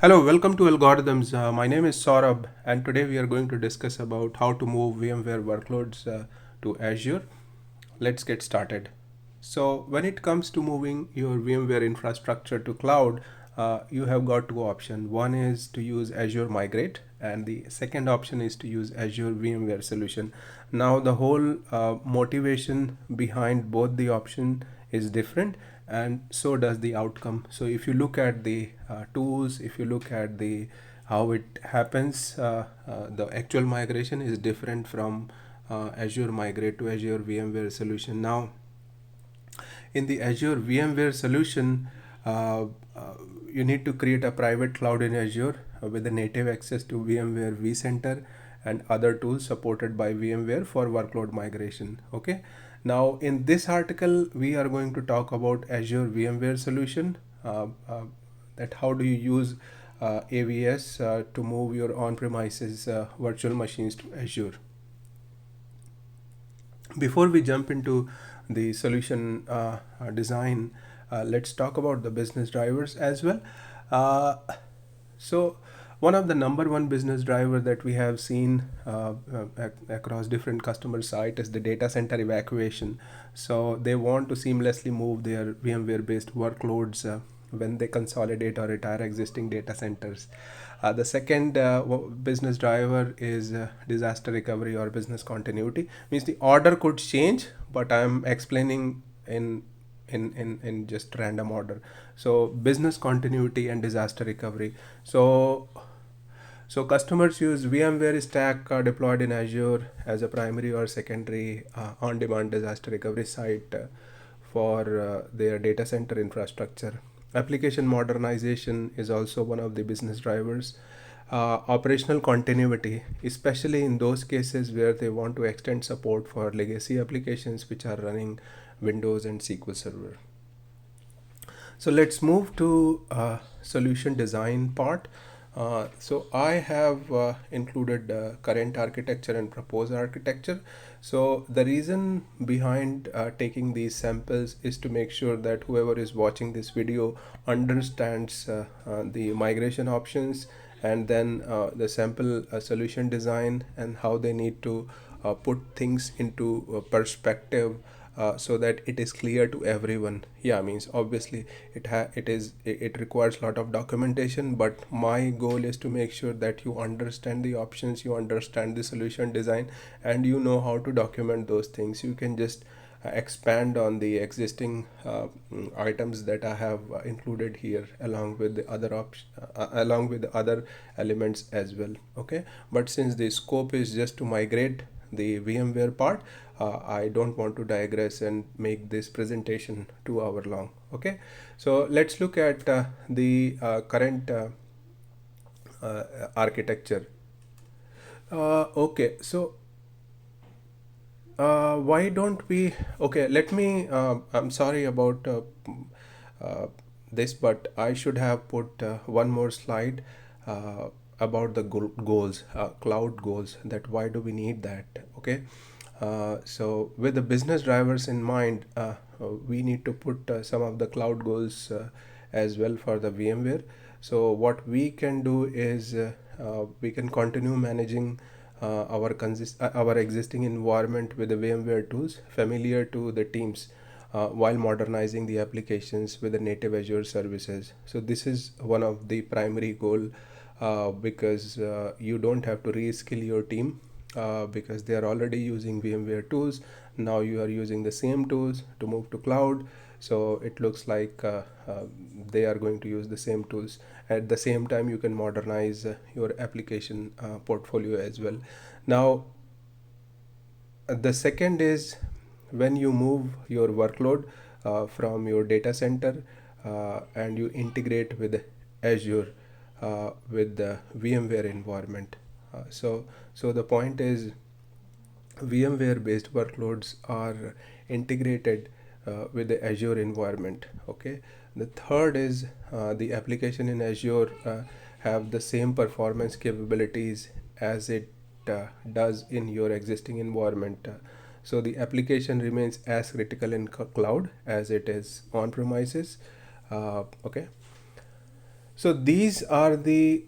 Hello, welcome to Algorithms. My name is Saurabh, and today we are going to discuss about how to move VMware workloads to Azure. Let's get started. So, when it comes to moving your VMware infrastructure to cloud, you have got two options. One is to use Azure Migrate, and the second option is to use Azure VMware Solution. Now, the whole motivation behind both the option is different, and so does the outcome. So if you look at the tools, if you look at the how it happens, the actual migration is different from Azure Migrate to Azure VMware Solution. Now in the Azure VMware Solution, uh, uh, you need to create a private cloud in Azure with the native access to VMware vCenter and other tools supported by VMware for workload migration. Okay. Now in this article, we are going to talk about Azure VMware Solution. That how do you use AVS to move your on-premises virtual machines to Azure. Before we jump into the solution design, let's talk about the business drivers as well. Uh, so one of the number one business driver that we have seen across different customer site is the data center evacuation. So they want to seamlessly move their VMware based workloads when they consolidate or retire existing data centers. The second business driver is disaster recovery or business continuity. Means the order could change, but I'm explaining in just random order. So business continuity and disaster recovery. So customers use VMware Stack deployed in Azure as a primary or secondary on-demand disaster recovery site for their data center infrastructure. Application modernization is also one of the business drivers. Operational continuity, especially in those cases where they want to extend support for legacy applications which are running Windows and SQL Server. So let's move to solution design part. So I have included current architecture and proposed architecture. So the reason behind taking these samples is to make sure that whoever is watching this video understands the migration options, and then the sample solution design and how they need to put things into perspective, so that it is clear to everyone. Yeah, means obviously it requires a lot of documentation, but my goal is to make sure that you understand the options, you understand the solution design, and you know how to document those things. You can just expand on the existing items that I have included here, along with the other along with the other elements as well. Okay, but since the scope is just to migrate the VMware part, I don't want to digress and make this presentation 2 hour long. Okay, so let's look at the current architecture. Okay, so why don't we? Okay, let me. I'm sorry about uh, this, but I should have put one more slide about the goals, cloud goals. That why do we need that? Okay, so with the business drivers in mind, we need to put some of the cloud goals as well for the VMware. So what we can do is we can continue managing our existing environment with the VMware tools familiar to the teams, while modernizing the applications with the native Azure services. So this is one of the primary goal, because you don't have to reskill your team, because they are already using VMware tools. Now you are using the same tools to move to cloud. So it looks like they are going to use the same tools. At the same time, you can modernize your application portfolio as well. Now, the second is when you move your workload from your data center and you integrate with Azure with the VMware environment. So the point is VMware based workloads are integrated with the Azure environment. Okay. The third is the application in Azure have the same performance capabilities as it does in your existing environment. So the application remains as critical in cloud as it is on premises. Okay. So these are the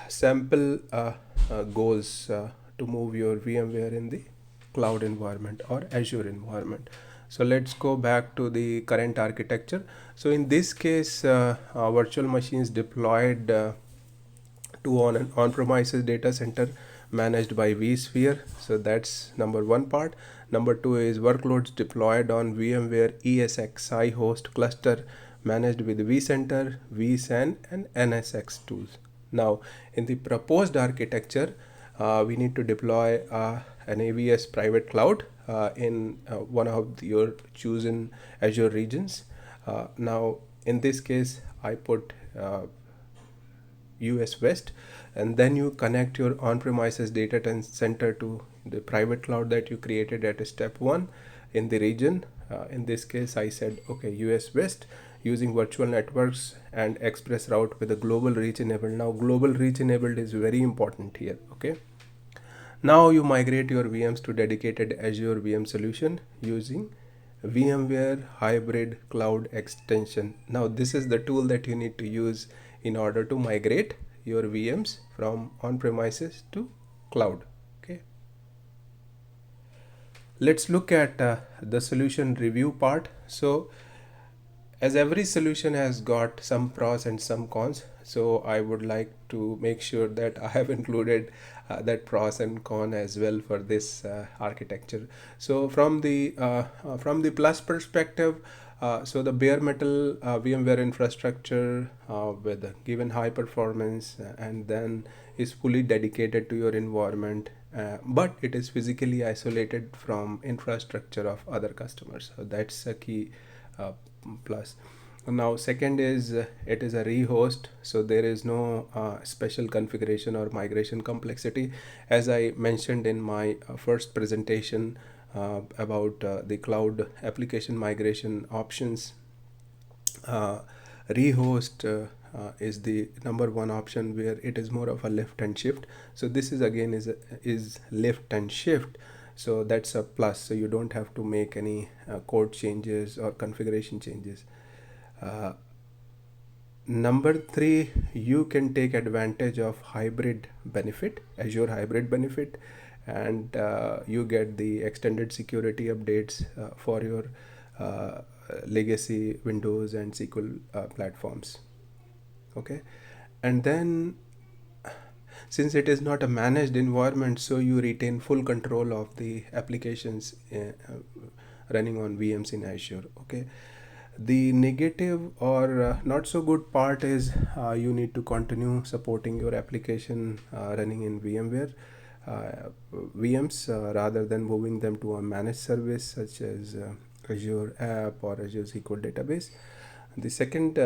sample goals to move your VMware in the cloud environment or Azure environment. So let's go back to the current architecture. So in this case, our virtual machines deployed to on an on-premises data center managed by vSphere. So that's number one part. Number two is workloads deployed on VMware ESXi host cluster managed with vCenter, vSAN, and NSX tools. Now, in the proposed architecture, we need to deploy an AVS private cloud in one of your chosen Azure regions. Now, in this case, I put US West, and then you connect your on-premises data center to the private cloud that you created at step one in the region. In this case, I said, okay, US West using virtual networks and express route with a global reach enabled. Now, global reach enabled is very important here. Okay. Now you migrate your VMs to dedicated Azure VM solution using VMware Hybrid Cloud Extension. Now this is the tool that you need to use in order to migrate your VMs from on-premises to cloud. Okay. Let's look at the solution review part. So as every solution has got some pros and some cons, so I would like to make sure that I have included that pros and con as well for this architecture. So from the plus perspective, so the bare metal VMware infrastructure with a given high performance and then is fully dedicated to your environment, but it is physically isolated from infrastructure of other customers. So that's a key plus. Now second is it is a rehost, so there is no special configuration or migration complexity. As I mentioned in my first presentation about the cloud application migration options, rehost is the number one option, where it is more of a lift and shift. So this is again is lift and shift, so that's a plus. So you don't have to make any code changes or configuration changes. Number three, you can take advantage of hybrid benefit, Azure hybrid benefit, and you get the extended security updates for your legacy Windows and SQL platforms. Okay, and then since it is not a managed environment, so you retain full control of the applications running on VMs in Azure. Okay. The negative or not so good part is you need to continue supporting your application running in VMware VMs rather than moving them to a managed service such as Azure App or Azure SQL Database. The second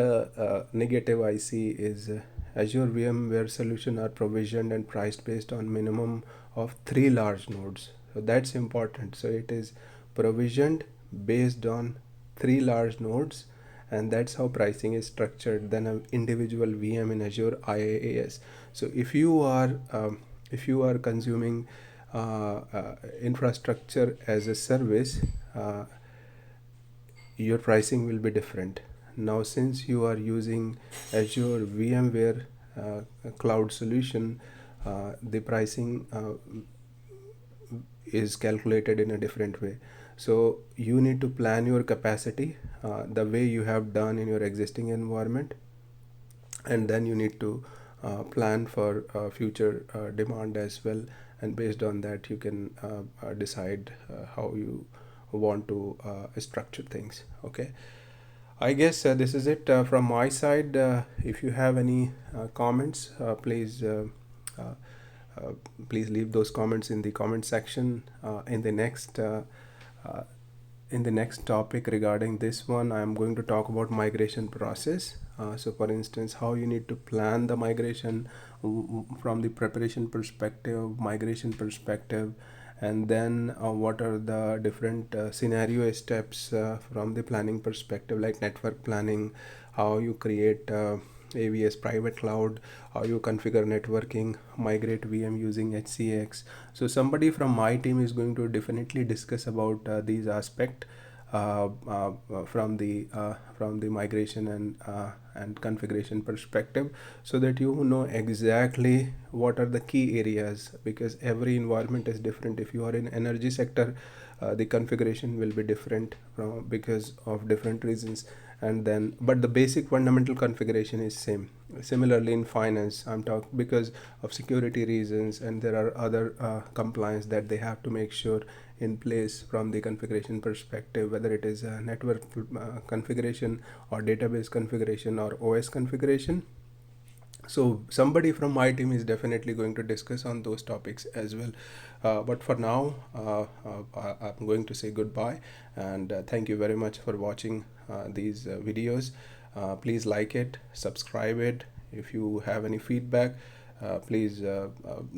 negative I see is Azure VMware solution are provisioned and priced based on minimum of 3 large nodes. So that's important. So it is provisioned based on 3 large nodes, and that's how pricing is structured than an individual VM in Azure IaaS. So if you are consuming infrastructure as a service, your pricing will be different. Now since you are using Azure VMware cloud solution, the pricing is calculated in a different way. So you need to plan your capacity the way you have done in your existing environment, and then you need to plan for future demand as well, and based on that you can decide how you want to structure things. Okay, I guess this is it from my side. If you have any comments, please leave those comments in the comment section. In the next topic regarding this one, I am going to talk about migration process. So for instance, how you need to plan the migration from the preparation perspective, migration perspective, and then what are the different scenario steps from the planning perspective, like network planning, how you create AVS private cloud, how you configure networking, migrate VM using HCX. So somebody from my team is going to definitely discuss about these aspects from the migration and configuration perspective, so that you know exactly what are the key areas, because every environment is different. If you are in energy sector, the configuration will be different because of different reasons. And then, but the basic fundamental configuration is same. Similarly in finance, I'm talking because of security reasons, and there are other compliance that they have to make sure in place from the configuration perspective, whether it is a network configuration or database configuration or OS configuration. So somebody from my team is definitely going to discuss on those topics as well. But for now, I'm going to say goodbye, and thank you very much for watching these videos. Please like it, subscribe it. If you have any feedback, please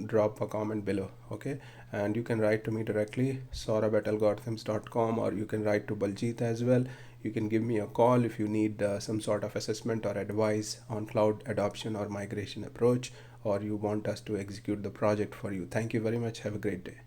drop a comment below. Okay, and you can write to me directly, saurabh@algorithms.com, or you can write to Baljit as well. You can give me a call if you need some sort of assessment or advice on cloud adoption or migration approach, or you want us to execute the project for you. Thank you very much. Have a great day.